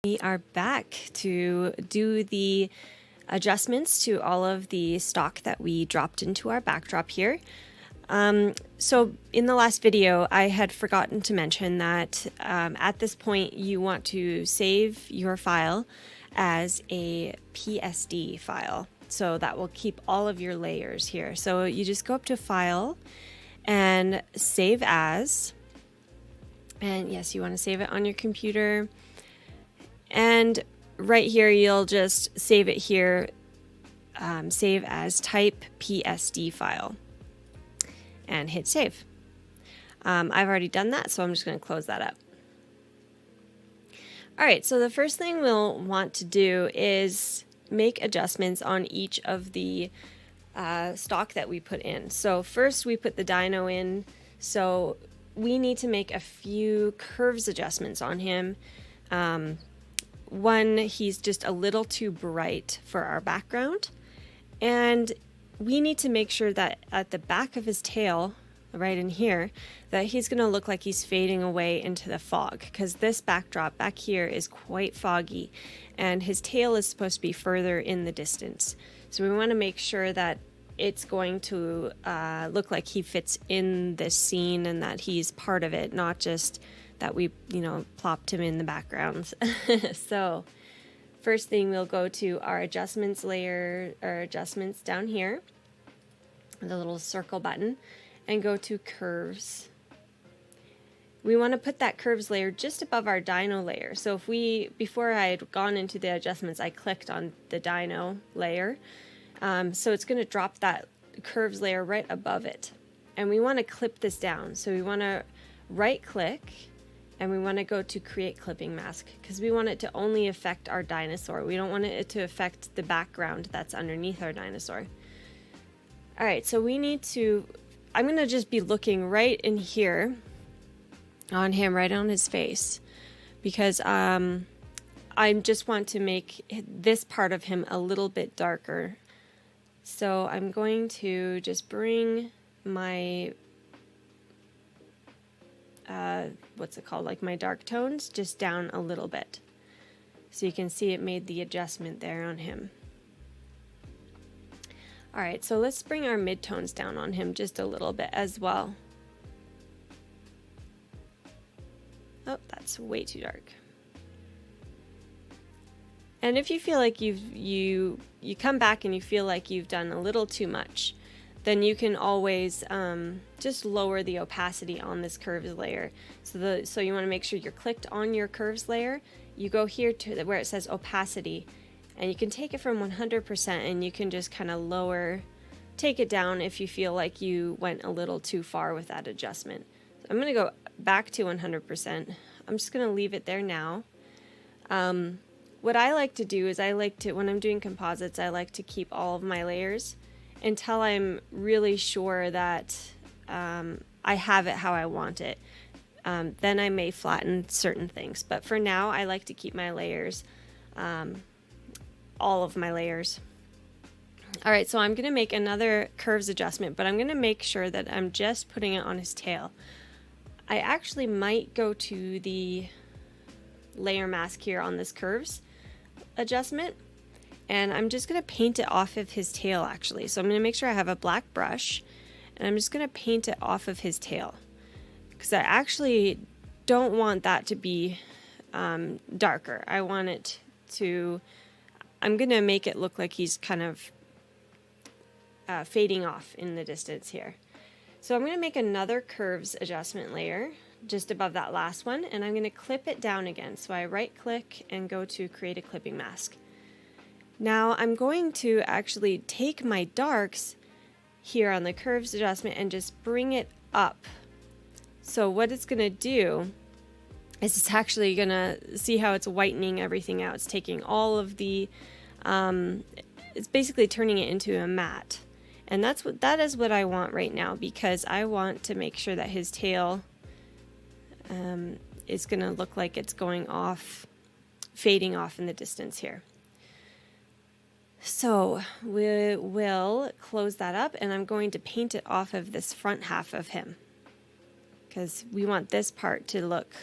We are back to do the adjustments to all of the stock that we dropped into our backdrop here. So in the last video, I had forgotten to mention that at this point you want to save your file as a PSD file. So that will keep all of your layers here. So you just go up to File and Save As. And yes, you want to save it on your computer. And right here, you'll just save it here, save as type PSD file, and hit save. I've already done that, so I'm just going to close that up. All right, so the first thing we'll want to do is make adjustments on each of the stock that we put in. So first we put the dino in, so we need to make a few curves adjustments on him. One, he's just a little too bright for our background, and we need to make sure that at the back of his tail, right in here, that he's going to look like he's fading away into the fog, because this backdrop back here is quite foggy and his tail is supposed to be further in the distance. So we want to make sure that it's going to look like he fits in this scene and that he's part of it, not just that we, plopped him in the background. So first thing, we'll go to our adjustments layer, or adjustments down here, the little circle button, and go to curves. We want to put that curves layer just above our dino layer. So before I had gone into the adjustments, I clicked on the dino layer. So it's going to drop that curves layer right above it. And we want to clip this down. So we want to right click and we want to go to create clipping mask, because we want it to only affect our dinosaur. We don't want it to affect the background that's underneath our dinosaur. All right, so I'm going to just be looking right in here on him, right on his face, because I just want to make this part of him a little bit darker. So I'm going to just bring my my dark tones just down a little bit, so you can see it made the adjustment there on him. All right, so let's bring our midtones down on him just a little bit as well. Oh, that's way too dark. And if you feel like you come back and you feel like you've done a little too much, then you can always just lower the opacity on this curves layer. So you want to make sure you're clicked on your curves layer. You go here to where it says opacity, and you can take it from 100% and you can just kind of take it down if you feel like you went a little too far with that adjustment. So I'm going to go back to 100%. I'm just going to leave it there now. What I like to do is when I'm doing composites, I like to keep all of my layers until I'm really sure that I have it how I want it. Then I may flatten certain things. But for now, I like to keep my layers, all of my layers. All right, so I'm going to make another curves adjustment, but I'm going to make sure that I'm just putting it on his tail. I actually might go to the layer mask here on this curves adjustment, and I'm just going to paint it off of his tail actually. So I'm going to make sure I have a black brush, and I'm just going to paint it off of his tail, because I actually don't want that to be darker. I'm going to make it look like he's kind of fading off in the distance here. So I'm going to make another curves adjustment layer just above that last one, and I'm going to clip it down again. So I right click and go to create a clipping mask. Now I'm going to actually take my darks here on the curves adjustment and just bring it up. So what it's going to do is it's actually going to see how it's whitening everything out. It's taking all of the, it's basically turning it into a matte. And that is what I want right now, because I want to make sure that his tail is going to look like it's going off, fading off in the distance here. So we will close that up, and I'm going to paint it off of this front half of him, because we want this part to look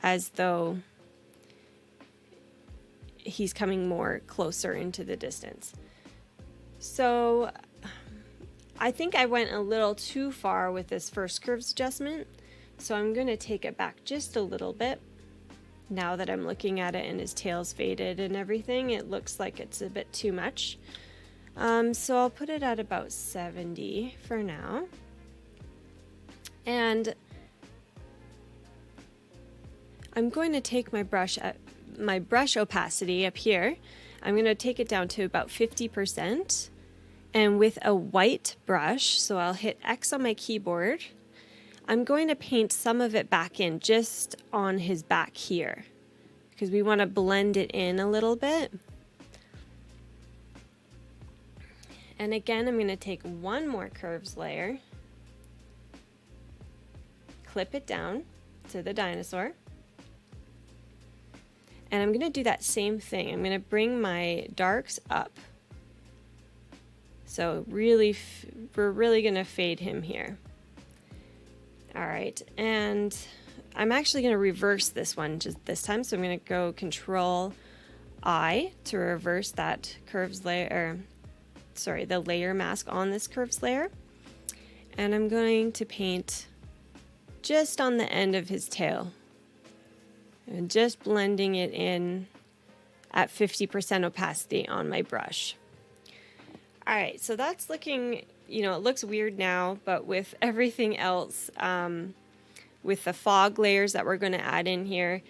as though he's coming more closer into the distance. So I think I went a little too far with this first curves adjustment, so I'm going to take it back just a little bit. Now that I'm looking at it and his tail's faded and everything, it looks like it's a bit too much. So I'll put it at about 70 for now. And I'm going to take my brush opacity up here. I'm going to take it down to about 50%. And with a white brush, so I'll hit X on my keyboard, I'm going to paint some of it back in just on his back here, because we want to blend it in a little bit. And again, I'm going to take one more curves layer, clip it down to the dinosaur, and I'm going to do that same thing. I'm going to bring my darks up. So we're really going to fade him here. All right, and I'm actually going to reverse this one just this time. So I'm going to go Control I to reverse that curves layer, the layer mask on this curves layer. And I'm going to paint just on the end of his tail and just blending it in at 50% opacity on my brush. All right, so that's looking, it looks weird now, but with everything else, with the fog layers that we're going to add in here,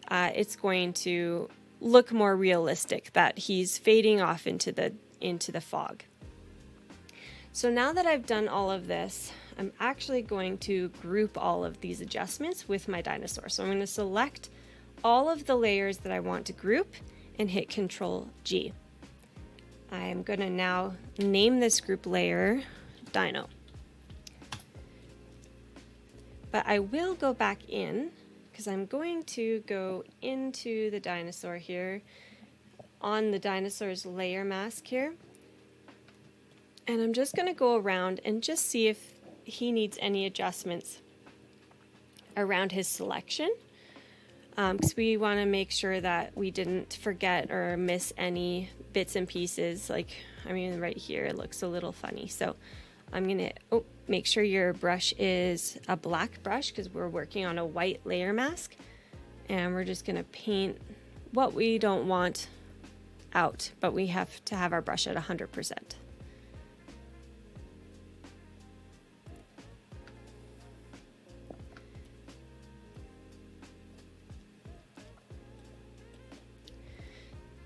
it's going to look more realistic that he's fading off into the fog. So now that I've done all of this, I'm actually going to group all of these adjustments with my dinosaur. So I'm going to select all of the layers that I want to group and hit Control G. I'm going to now name this group layer Dino. But I will go back in, because I'm going to go into the dinosaur here on the dinosaur's layer mask here. And I'm just going to go around and just see if he needs any adjustments around his selection. Because we want to make sure that we didn't forget or miss any bits and pieces. Right here it looks a little funny. So I'm going to make sure your brush is a black brush, because we're working on a white layer mask. And we're just going to paint what we don't want out, but we have to have our brush at 100%.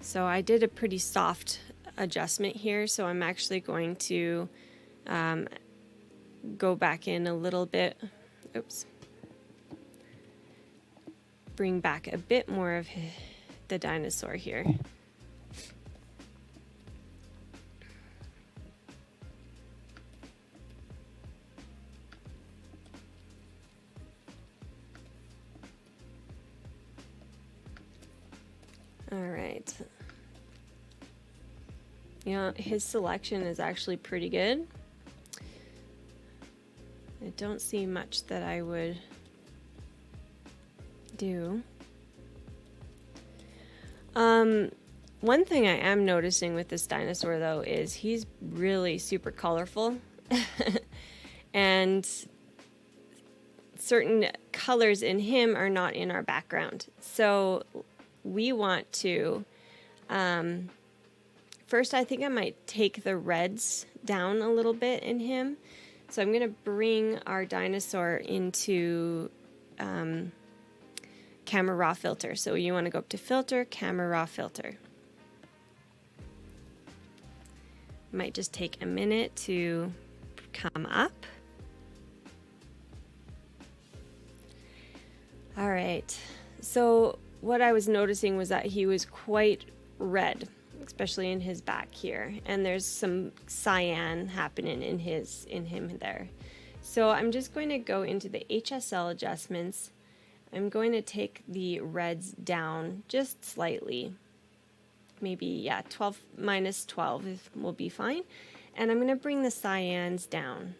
So I did a pretty soft adjustment here, so I'm actually going to go back in a little bit. Oops. Bring back a bit more of the dinosaur here. All right. His selection is actually pretty good. I don't see much that I would do. One thing I am noticing with this dinosaur, though, is he's really super colorful. And certain colors in him are not in our background. So we want to... First, I think I might take the reds down a little bit in him. So I'm going to bring our dinosaur into Camera Raw Filter. So you want to go up to Filter, Camera Raw Filter. Might just take a minute to come up. All right. So what I was noticing was that he was quite red, especially in his back here, and there's some cyan happening in him there. So I'm just going to go into the HSL adjustments. I'm going to take the reds down just slightly, maybe 12 minus 12 will be fine, and I'm going to bring the cyans down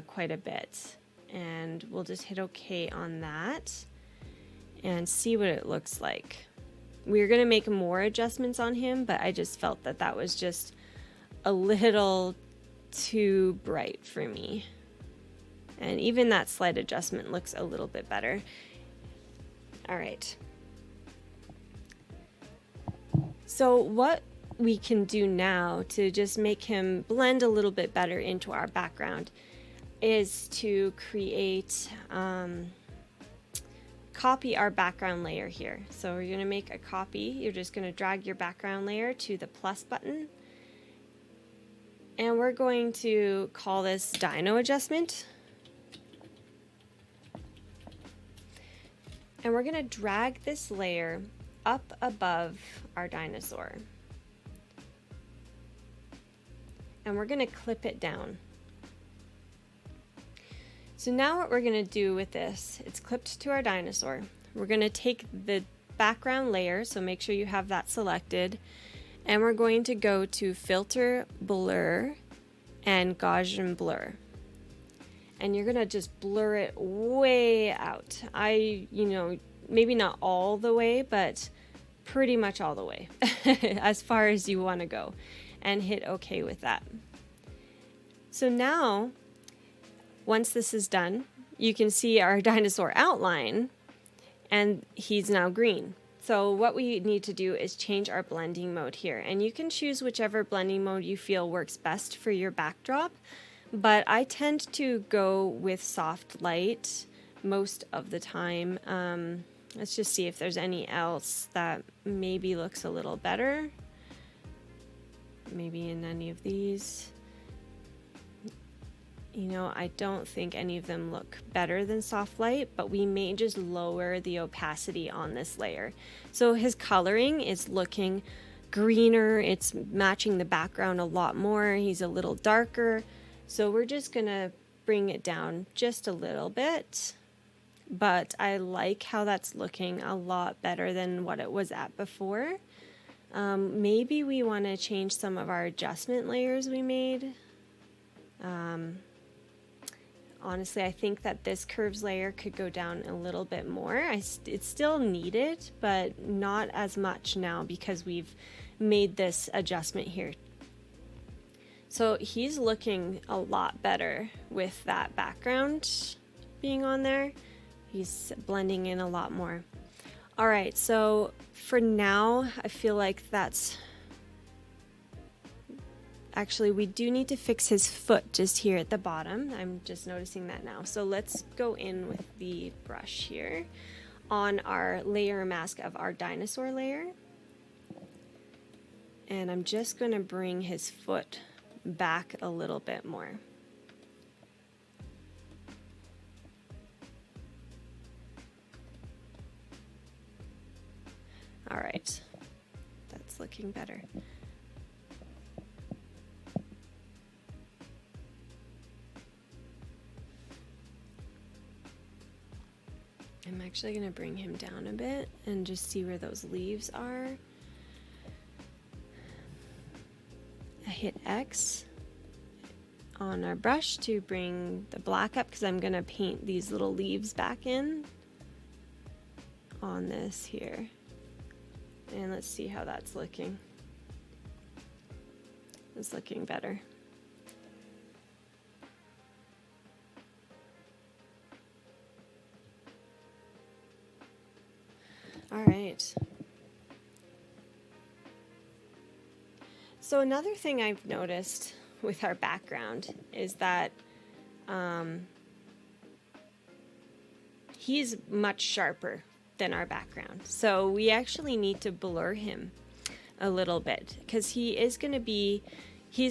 quite a bit, and we'll just hit OK on that and see what it looks like. we were going to make more adjustments on him, but I just felt that that was just a little too bright for me. And even that slight adjustment looks a little bit better. All right. So what we can do now to just make him blend a little bit better into our background is to create, copy our background layer here. So we're going to make a copy. You're just going to drag your background layer to the plus button. And we're going to call this Dino Adjustment. And we're going to drag this layer up above our dinosaur. And we're going to clip it down. So now what we're going to do with this, it's clipped to our dinosaur. We're going to take the background layer, so make sure you have that selected, and we're going to go to Filter, Blur, and Gaussian Blur. And you're going to just blur it way out. Maybe not all the way, but pretty much all the way as far as you want to go, and hit OK with that. So now, once this is done, you can see our dinosaur outline, and he's now green. So what we need to do is change our blending mode here, and you can choose whichever blending mode you feel works best for your backdrop, but I tend to go with soft light most of the time. Let's just see if there's any else that maybe looks a little better. Maybe in any of these. I don't think any of them look better than soft light, but we may just lower the opacity on this layer. So his coloring is looking greener. It's matching the background a lot more. He's a little darker. So we're just gonna bring it down just a little bit. But I like how that's looking a lot better than what it was at before. Maybe we want to change some of our adjustment layers we made. Honestly, I think that this curves layer could go down a little bit more. It's still needed, but not as much now because we've made this adjustment here. So he's looking a lot better with that background being on there. He's blending in a lot more. All right, so for now, I feel like that's... Actually, we do need to fix his foot just here at the bottom. I'm just noticing that now. So let's go in with the brush here on our layer mask of our dinosaur layer. And I'm just going to bring his foot back a little bit more. All right, that's looking better. I'm actually going to bring him down a bit and just see where those leaves are. I hit X on our brush to bring the black up because I'm going to paint these little leaves back in on this here. And let's see how that's looking. It's looking better. All right. So another thing I've noticed with our background is that he's much sharper than our background. So we actually need to blur him a little bit because he's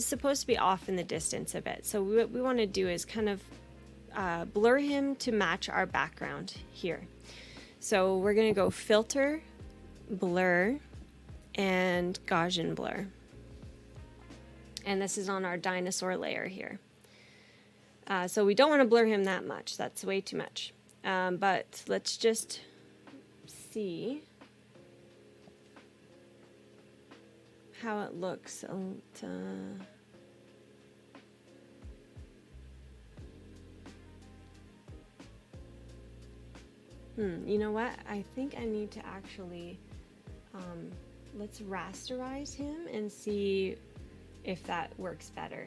supposed to be off in the distance a bit. So what we want to do is kind of blur him to match our background here. So we're going to go Filter, Blur, and Gaussian Blur. And this is on our dinosaur layer here. So we don't want to blur him that much. That's way too much. But let's just see how it looks. You know what? I think I need to actually let's rasterize him and see if that works better.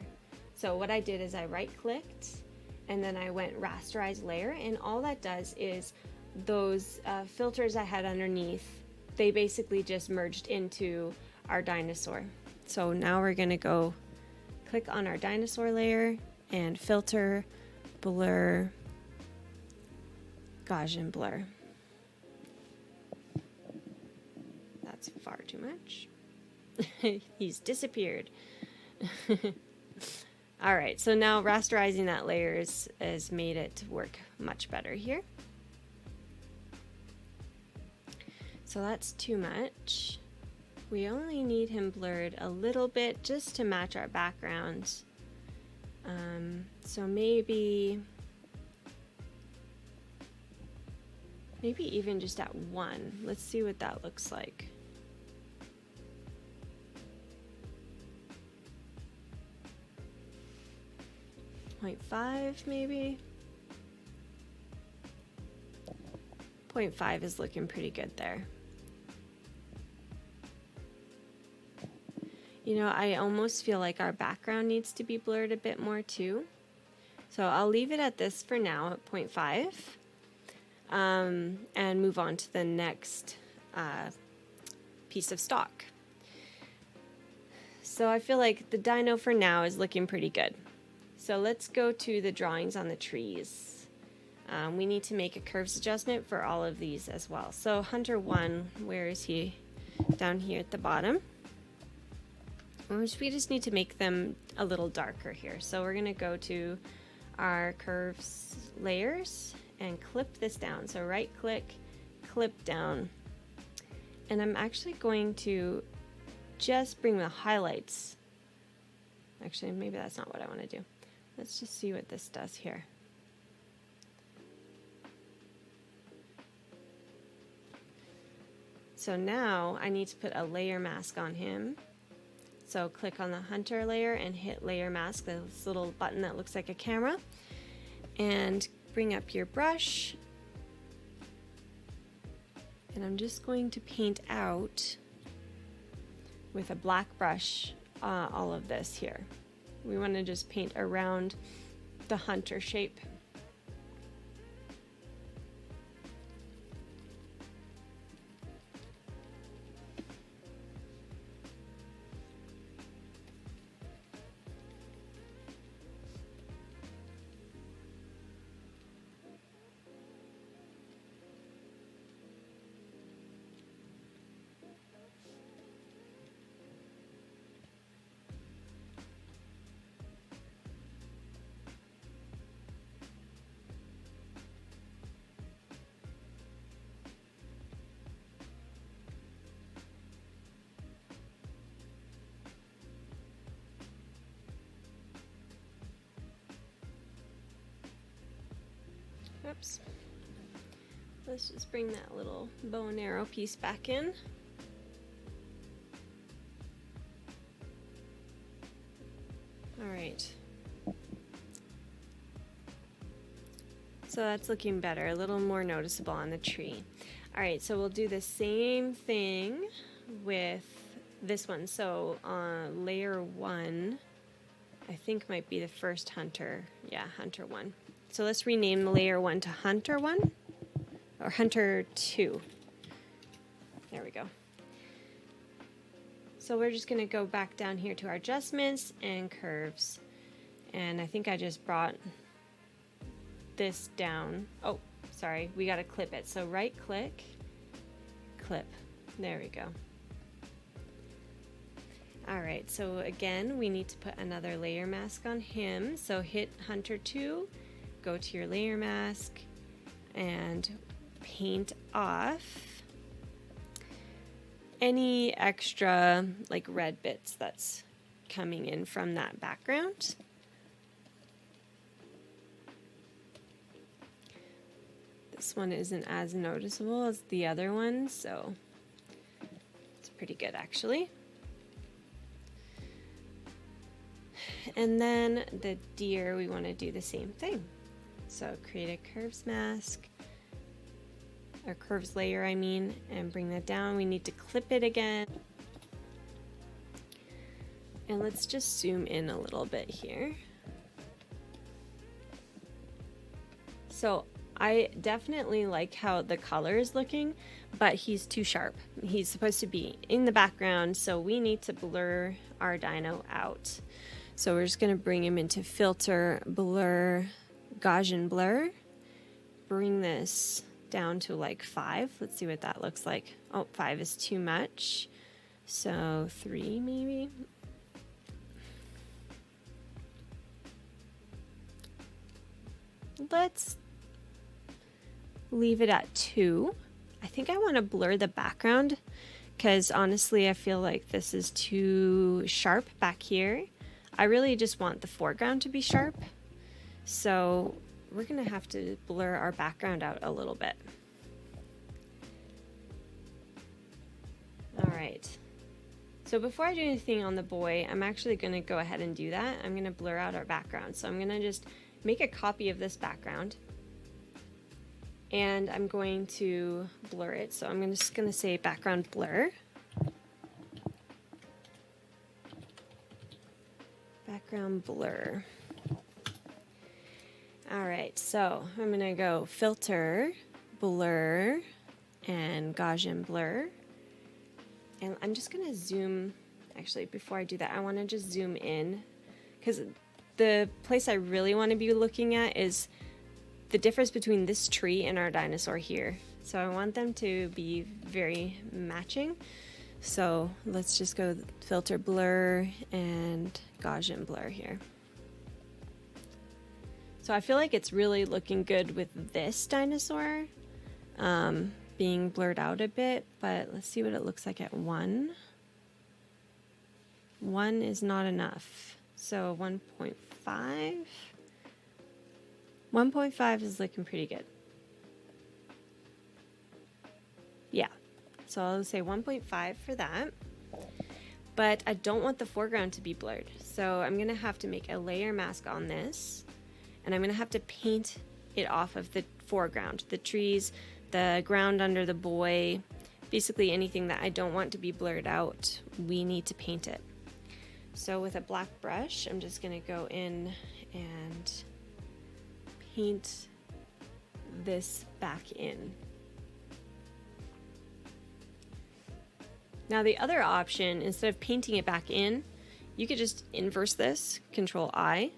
So what I did is I right clicked and then I went Rasterize Layer, and all that does is those filters I had underneath, they basically just merged into our dinosaur. So now we're gonna go click on our dinosaur layer and filter, blur, Gaussian blur. That's far too much. He's disappeared. All right, so now rasterizing that layer has made it work much better here. So that's too much. We only need him blurred a little bit just to match our background. So maybe even just at 1. Let's see what that looks like. .5 maybe. 0.5 is looking pretty good there. You know, I almost feel like our background needs to be blurred a bit more too. So I'll leave it at this for now at 0.5 and move on to the next piece of stock. So I feel like the dino for now is looking pretty good. So let's go to the drawings on the trees. We need to make a curves adjustment for all of these as well. So Hunter 1, where is he? Down here at the bottom. We just need to make them a little darker here. So we're going to go to our curves layers and clip this down. So right click, clip down. And I'm actually going to just bring the highlights. Actually, maybe that's not what I want to do. Let's just see what this does here. So now I need to put a layer mask on him. So click on the Hunter layer and hit Layer Mask, this little button that looks like a camera. And bring up your brush. And I'm just going to paint out with a black brush all of this here. We want to just paint around the hunter shape. Oops. Let's just bring that little bow and arrow piece back in. All right. So that's looking better, a little more noticeable on the tree. All right, so we'll do the same thing with this one. So layer 1, I think might be the first hunter. Yeah, Hunter 1. So let's rename layer 1 to Hunter 1 or Hunter 2. There we go. So we're just going to go back down here to our adjustments and curves. And I think I just brought this down. Oh, sorry, we got to clip it. So right click, clip. There we go. All right, so again, we need to put another layer mask on him. So hit Hunter 2. Go to your layer mask and paint off any extra like red bits that's coming in from that background. This one isn't as noticeable as the other one, so it's pretty good actually. And then the deer, we want to do the same thing. So create a curves mask or curves layer, I mean, and bring that down. We need to clip it again. And let's just zoom in a little bit here. So I definitely like how the color is looking, but he's too sharp. He's supposed to be in the background, so we need to blur our dino out. So we're just gonna bring him into filter, blur, Gaussian blur. Bring this down to like 5. Let's see what that looks like. Oh, 5 is too much. So 3 maybe. Let's leave it at 2. I think I want to blur the background because honestly I feel like this is too sharp back here. I really just want the foreground to be sharp. So we're gonna have to blur our background out a little bit. All right. So before I do anything on the boy, I'm actually gonna go ahead and do that. I'm gonna blur out our background. So I'm gonna just make a copy of this background and I'm going to blur it. So I'm just gonna say background blur. Background blur. All right, so I'm gonna go filter, blur, and Gaussian blur. And I'm just gonna zoom, actually before I do that, I wanna just zoom in because the place I really wanna be looking at is the difference between this tree and our dinosaur here. So I want them to be very matching. So let's just go filter, blur, and Gaussian blur here. So I feel like it's really looking good with this dinosaur being blurred out a bit, but let's see what it looks like at 1. 1 is not enough. So 1.5. 1.5 is looking pretty good. Yeah, so I'll say 1.5 for that. But I don't want the foreground to be blurred. So I'm gonna have to make a layer mask on this. And I'm gonna have to paint it off of the foreground, the trees, the ground under the boy, basically anything that I don't want to be blurred out, we need to paint it. So with a black brush, I'm just gonna go in and paint this back in. Now the other option, instead of painting it back in, you could just inverse this, Control I.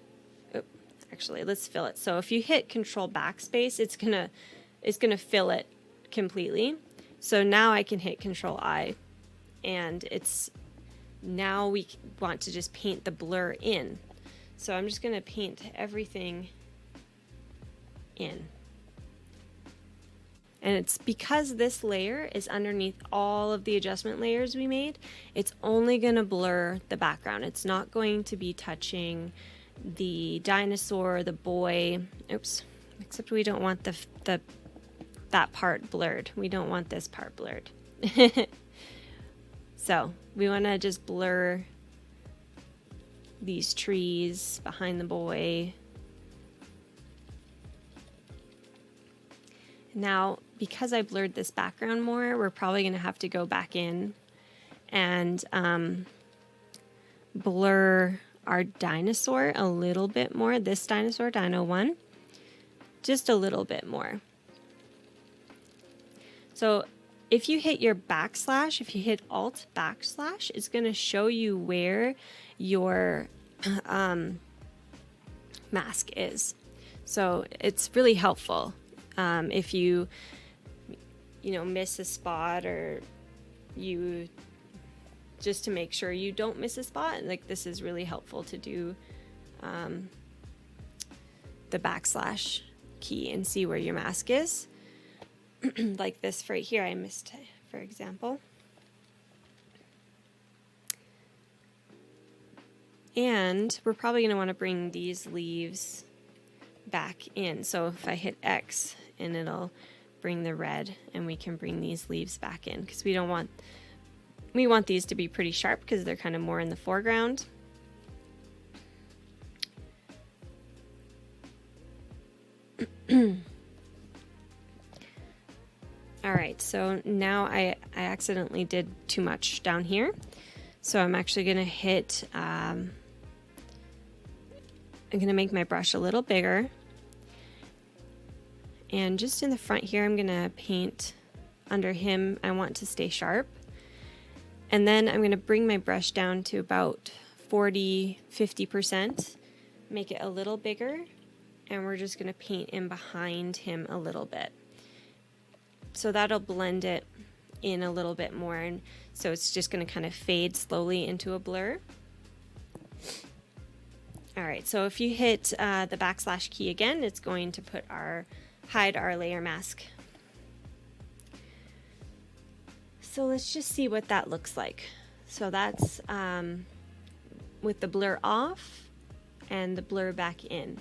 Actually, let's fill it. So if you hit Control Backspace, it's gonna fill it completely. So now I can hit Control I, and it's now we want to just paint the blur in. So I'm just gonna paint everything in. And it's because this layer is underneath all of the adjustment layers we made, it's only gonna blur the background. It's not going to be touching the dinosaur, the boy, oops, except we don't want that part blurred. We don't want this part blurred. So we want to just blur these trees behind the boy. Now, because I blurred this background more, we're probably going to have to go back in and blur our dinosaur a little bit more, this dinosaur, Dino 1, just a little bit more. So if you hit your backslash, if you hit Alt backslash, it's going to show you where your mask is. So it's really helpful if you miss a spot, or you just to make sure you don't miss a spot. Like, this is really helpful to do the backslash key and see where your mask is. Like this right here I missed, for example. And we're probably going to want to bring these leaves back in. So if I hit X, and it'll bring the red, and we can bring these leaves back in, because we want these to be pretty sharp because they're kind of more in the foreground. All right, so now I accidentally did too much down here. So I'm actually gonna hit, I'm gonna make my brush a little bigger. And just in the front here, I'm gonna paint under him. I want to stay sharp. And then I'm gonna bring my brush down to about 40–50%, make it a little bigger, and we're just gonna paint in behind him a little bit. So that'll blend it in a little bit more, and so it's just going to kind of fade slowly into a blur. All right, so if you hit the backslash key again, it's going to hide our layer mask. So let's just see what that looks like. So that's with the blur off and the blur back in.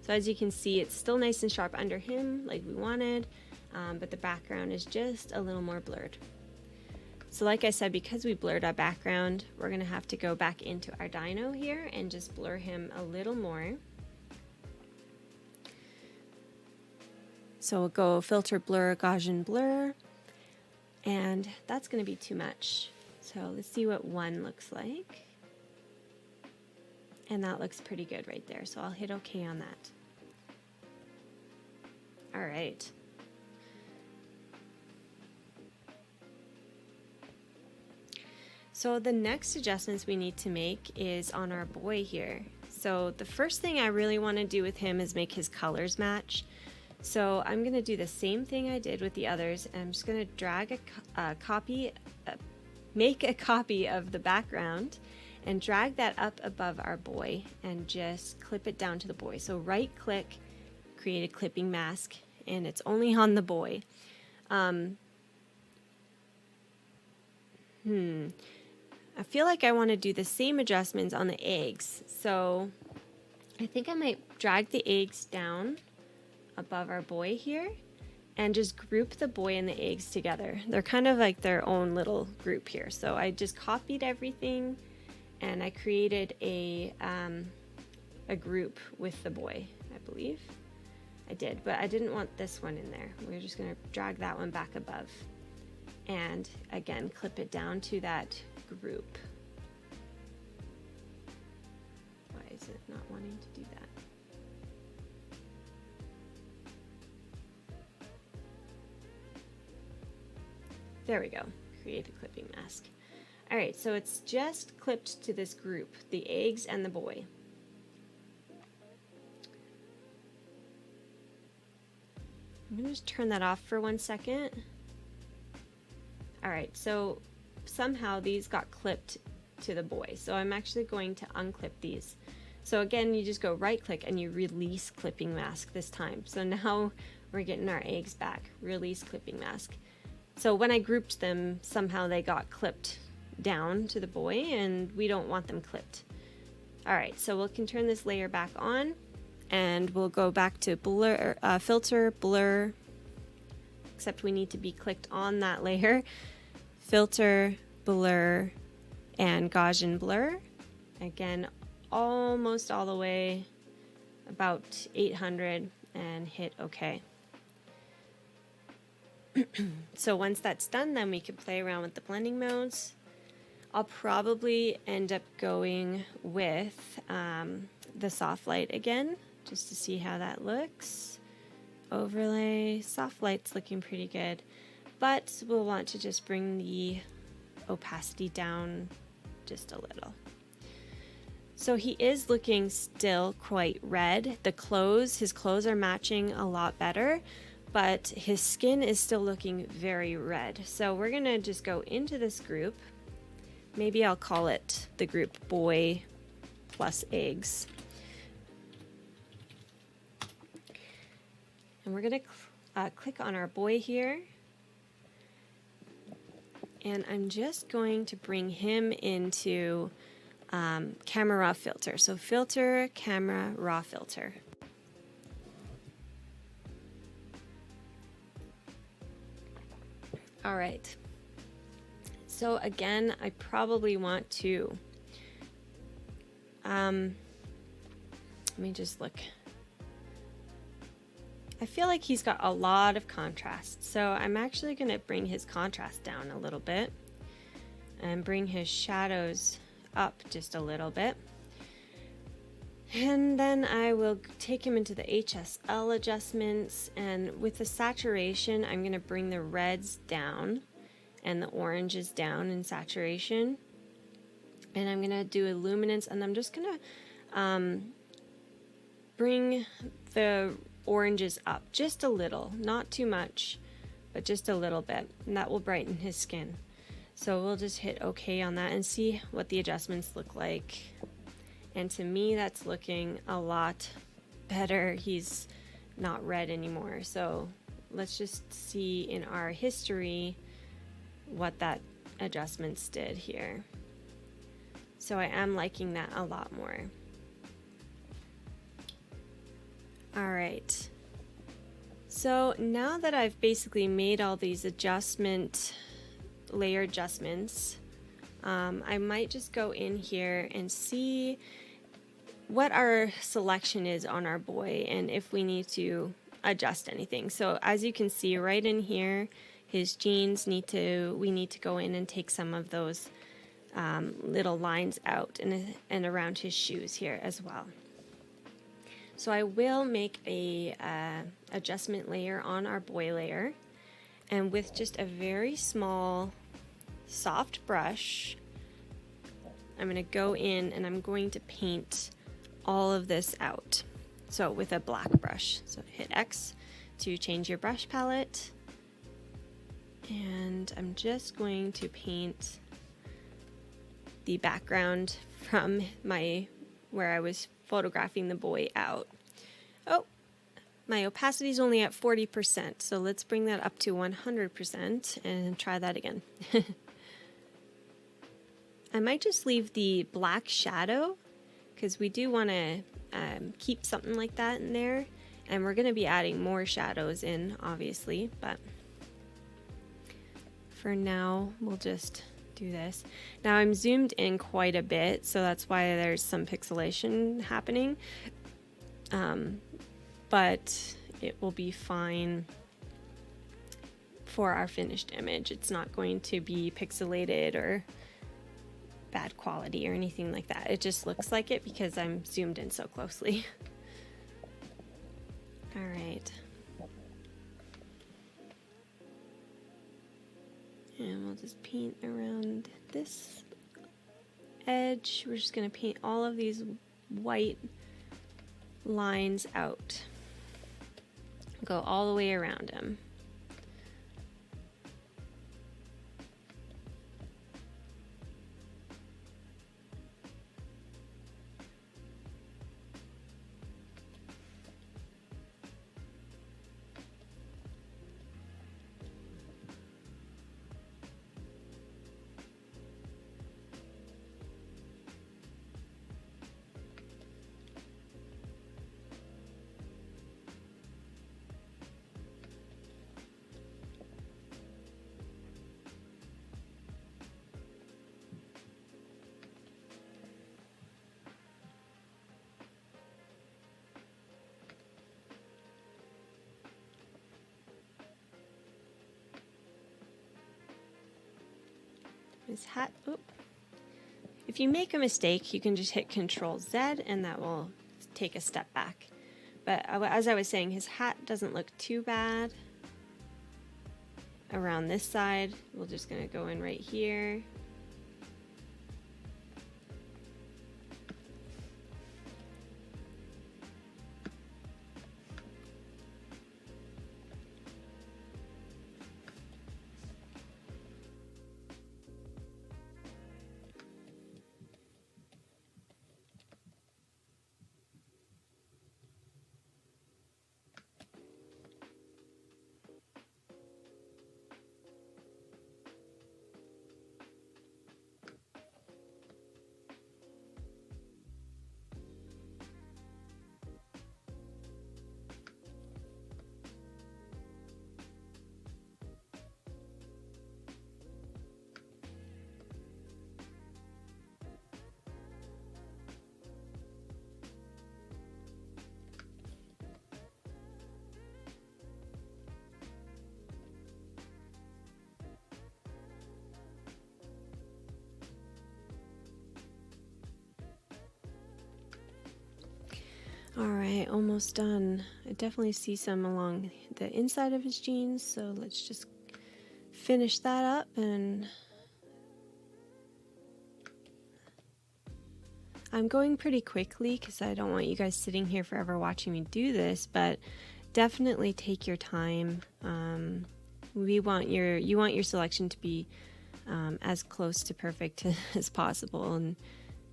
So as you can see, it's still nice and sharp under him like we wanted. But the background is just a little more blurred. So like I said, because we blurred our background, we're going to have to go back into our dino here and just blur him a little more. So we'll go filter, blur, Gaussian blur, and that's going to be too much. So let's see what 1 looks like. And that looks pretty good right there. So I'll hit OK on that. All right. So the next adjustments we need to make is on our boy here. So the first thing I really want to do with him is make his colors match. So I'm going to do the same thing I did with the others. And I'm just going to drag make a copy of the background and drag that up above our boy and just clip it down to the boy. So right click, create a clipping mask, and it's only on the boy. I feel like I want to do the same adjustments on the eggs. So I think I might drag the eggs down above our boy here and just group the boy and the eggs together. They're kind of like their own little group here. So I just copied everything and I created a group with the boy, I believe. I did, but I didn't want this one in there. We're just going to drag that one back above and again clip it down to that group. Why is it not wanting to do that? There we go. Create a clipping mask. All right, so it's just clipped to this group, the eggs and the boy. I'm gonna just turn that off for 1 second. All right, so somehow these got clipped to the boy. So I'm actually going to unclip these. So again, you just go right click and you release clipping mask this time. So now we're getting our eggs back, release clipping mask. So when I grouped them, somehow they got clipped down to the boy and we don't want them clipped. All right, so we can turn this layer back on and we'll go back to blur, filter, blur, except we need to be clicked on that layer. Filter, blur, and Gaussian blur. Again, almost all the way, about 800, and hit OK. So once that's done, then we can play around with the blending modes. I'll probably end up going with the soft light again, just to see how that looks. Overlay, soft light's looking pretty good. But we'll want to just bring the opacity down just a little. So he is looking still quite red. His clothes are matching a lot better, but his skin is still looking very red. So we're gonna just go into this group. Maybe I'll call it the group boy plus eggs. And we're gonna click on our boy here. And I'm just going to bring him into camera raw filter. So filter, camera raw filter. All right. So again, I probably want to, let me just look. I feel like he's got a lot of contrast, so I'm actually going to bring his contrast down a little bit and bring his shadows up just a little bit. And then I will take him into the HSL adjustments, and with the saturation I'm going to bring the reds down and the oranges down in saturation, and I'm going to do a luminance, and I'm just going to bring the oranges up just a little, not too much, but just a little bit, and that will brighten his skin. So we'll just hit OK on that and see what the adjustments look like. And to me, that's looking a lot better. He's not red anymore. So let's just see in our history what that adjustments did here. So I am liking that a lot more. All right. So now that I've basically made all these layer adjustments, I might just go in here and see what our selection is on our boy and if we need to adjust anything. So as you can see right in here, his jeans we need to go in and take some of those little lines out and around his shoes here as well. So I will make a adjustment layer on our boy layer, and with just a very small soft brush, I'm going to go in and I'm going to paint all of this out. So with a black brush. So hit X to change your brush palette. And I'm just going to paint the background from where I was photographing the boy out. Oh, my opacity is only at 40%. So let's bring that up to 100% and try that again. I might just leave the black shadow because we do want to keep something like that in there, and we're going to be adding more shadows in, obviously, but for now we'll just do this. Now I'm zoomed in quite a bit, so that's why there's some pixelation happening, but it will be fine for our finished image. It's not going to be pixelated or bad quality or anything like that. It just looks like it because I'm zoomed in so closely. All right. And we'll just paint around this edge. We're just going to paint all of these white lines out. Go all the way around him. His hat. Oop. If you make a mistake, you can just hit Control Z and that will take a step back. But as I was saying, his hat doesn't look too bad. Around this side, we're just going to go in right here. All right, almost done. I definitely see some along the inside of his jeans, so let's just finish that up. And I'm going pretty quickly because I don't want you guys sitting here forever watching me do this, but definitely take your time. You want your selection to be as close to perfect as possible, and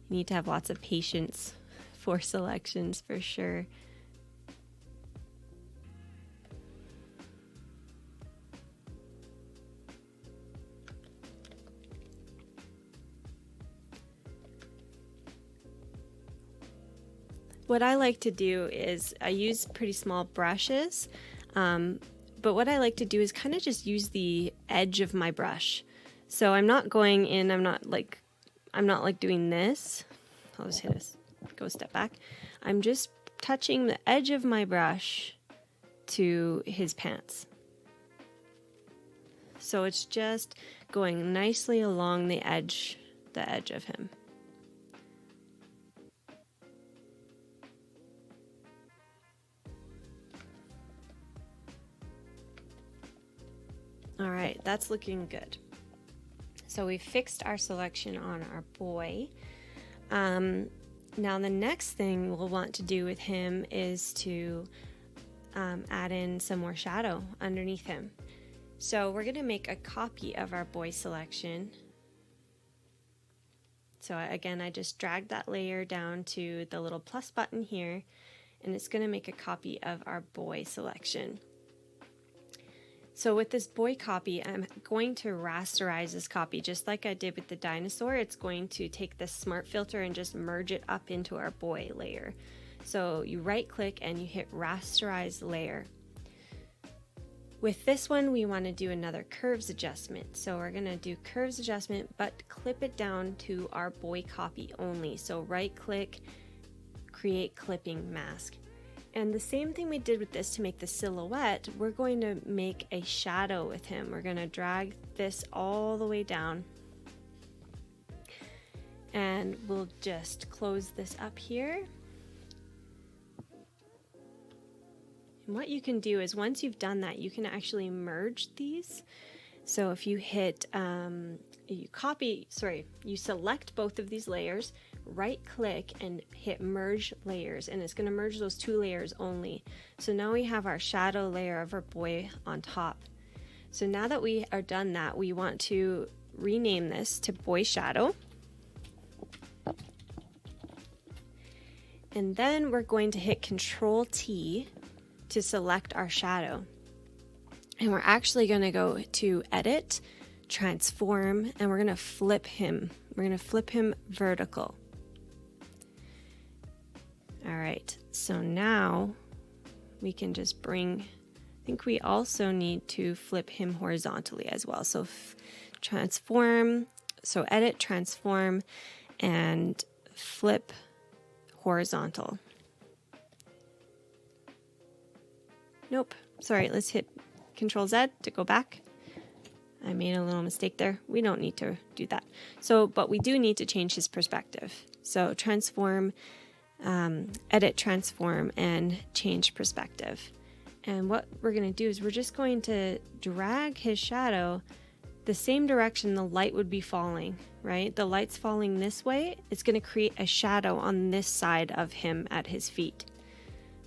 you need to have lots of patience for selections for sure. What I like to do is I use pretty small brushes, but what I like to do is kind of just use the edge of my brush. So I'm not going in, I'm not like doing this. I'll just hit this, go a step back. I'm just touching the edge of my brush to his pants. So it's just going nicely along the edge of him. All right, that's looking good. So we fixed our selection on our boy. Now the next thing we'll want to do with him is to add in some more shadow underneath him. So we're going to make a copy of our boy selection. So again, I just dragged that layer down to the little plus button here, and it's going to make a copy of our boy selection. So with this boy copy, I'm going to rasterize this copy just like I did with the dinosaur. It's going to take the smart filter and just merge it up into our boy layer. So you right click and you hit Rasterize Layer. With this one, we want to do another curves adjustment. So we're going to do curves adjustment, but clip it down to our boy copy only. So right click, create clipping mask. And the same thing we did with this to make the silhouette, we're going to make a shadow with him. We're going to drag this all the way down. And we'll just close this up here. And what you can do is once you've done that, you can actually merge these. So if you hit, you select both of these layers, right click and hit merge layers, and it's going to merge those two layers only. So now we have our shadow layer of our boy on top. So now that we are done that, we want to rename this to boy shadow. And then we're going to hit Control T to select our shadow. And we're actually going to go to Edit, Transform, and we're going to flip him. We're going to flip him vertical. All right, so now we can just bring, I think we also need to flip him horizontally as well. So transform, so Edit, Transform, and flip horizontal. Nope, sorry, let's hit Control Z to go back. I made a little mistake there. We don't need to do that. So, but we do need to change his perspective. So transform, edit, transform, and change perspective. And what we're going to do is we're just going to drag his shadow the same direction the light would be falling, right? The light's falling this way. It's going to create a shadow on this side of him at his feet.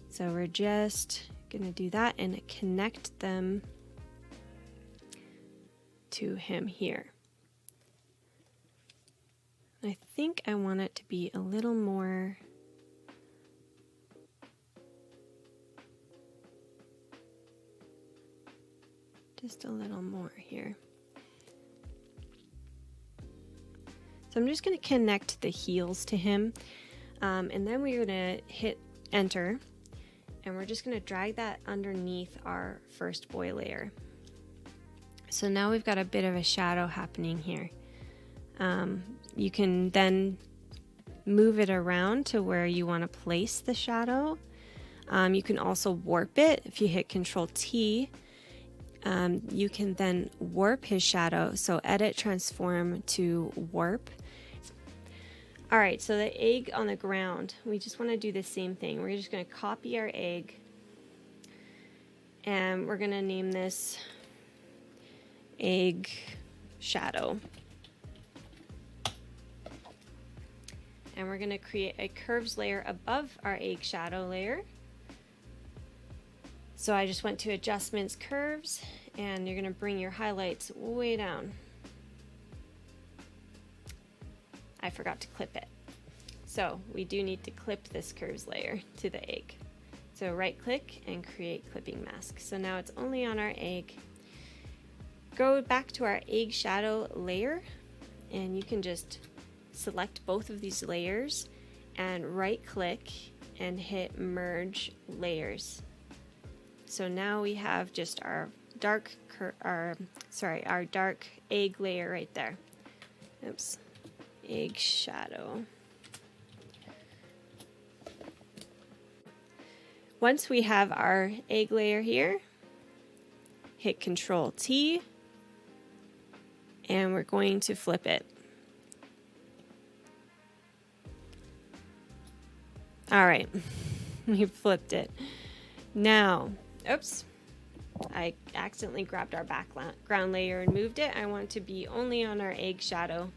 So we're just going to do that and connect them to him here. I think I want it to be a little more just a little more here. So I'm just going to connect the heels to him, and then we're going to hit enter, and we're just going to drag that underneath our first boy layer. So now we've got a bit of a shadow happening here. You can then move it around to where you want to place the shadow. You can also warp it. If you hit Control T, you can then warp his shadow. So edit, transform to warp. All right, so the egg on the ground, we just want to do the same thing. We're just going to copy our egg, and we're going to name this egg shadow. And we're going to create a curves layer above our egg shadow layer. So I just went to adjustments, curves, and you're going to bring your highlights way down. I forgot to clip it. So we do need to clip this curves layer to the egg. So right click and create clipping mask. So now it's only on our egg. Go back to our egg shadow layer, and you can just select both of these layers and right click and hit merge layers. So now we have just our dark egg layer right there. Oops. Egg shadow. Once we have our egg layer here, hit Control T, and we're going to flip it. All right, we flipped it. Now, oops, I accidentally grabbed our background layer and moved it. I want to be only on our egg shadow.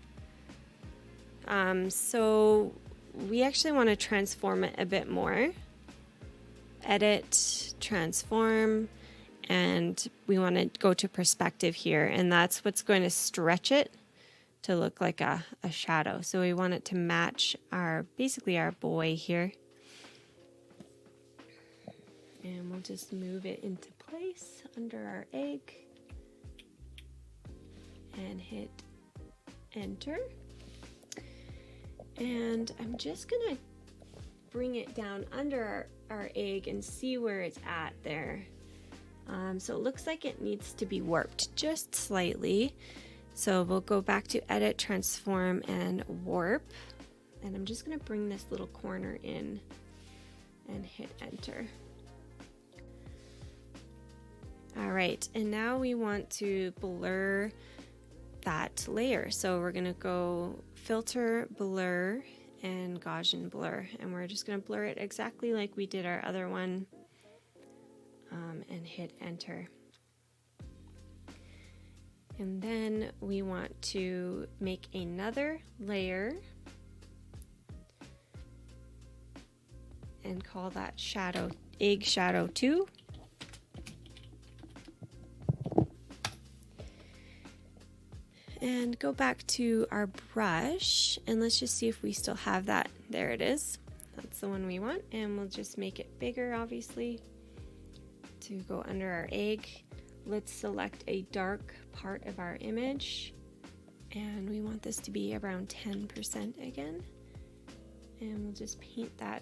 So we actually want to transform it a bit more. Edit, transform, and we want to go to perspective here, and that's what's going to stretch it to look like a shadow. So we want it to match basically our boy here. And we'll just move it into place under our egg and hit enter. And I'm just gonna bring it down under our egg and see where it's at there. So it looks like it needs to be warped just slightly. So we'll go back to edit, transform, and warp. And I'm just gonna bring this little corner in and hit enter. All right, and now we want to blur that layer. So we're gonna go filter, blur, and Gaussian blur, and we're just gonna blur it exactly like we did our other one, and hit enter. And then we want to make another layer and call that egg shadow 2. And go back to our brush, and let's just see if we still have that. There it is. That's the one we want, and we'll just make it bigger, obviously, to go under our egg. Let's select a dark part of our image, and we want this to be around 10% again. And we'll just paint that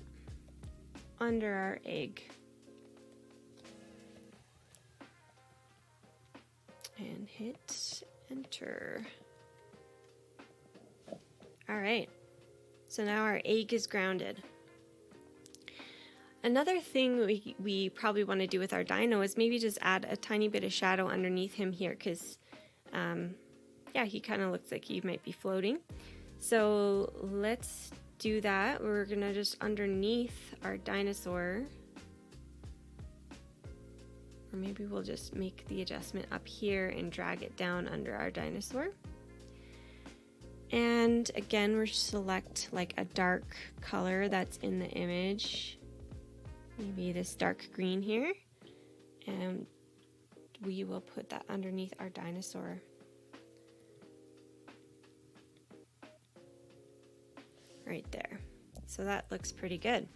under our egg. And hit enter. All right, so now our egg is grounded. Another thing we probably want to do with our dino is maybe just add a tiny bit of shadow underneath him here, because yeah, he kind of looks like he might be floating. So let's do that. We're gonna just underneath our dinosaur, or maybe we'll just make the adjustment up here and drag it down under our dinosaur. And again, we'll select like a dark color that's in the image. Maybe this dark green here. And we will put that underneath our dinosaur. Right there. So that looks pretty good.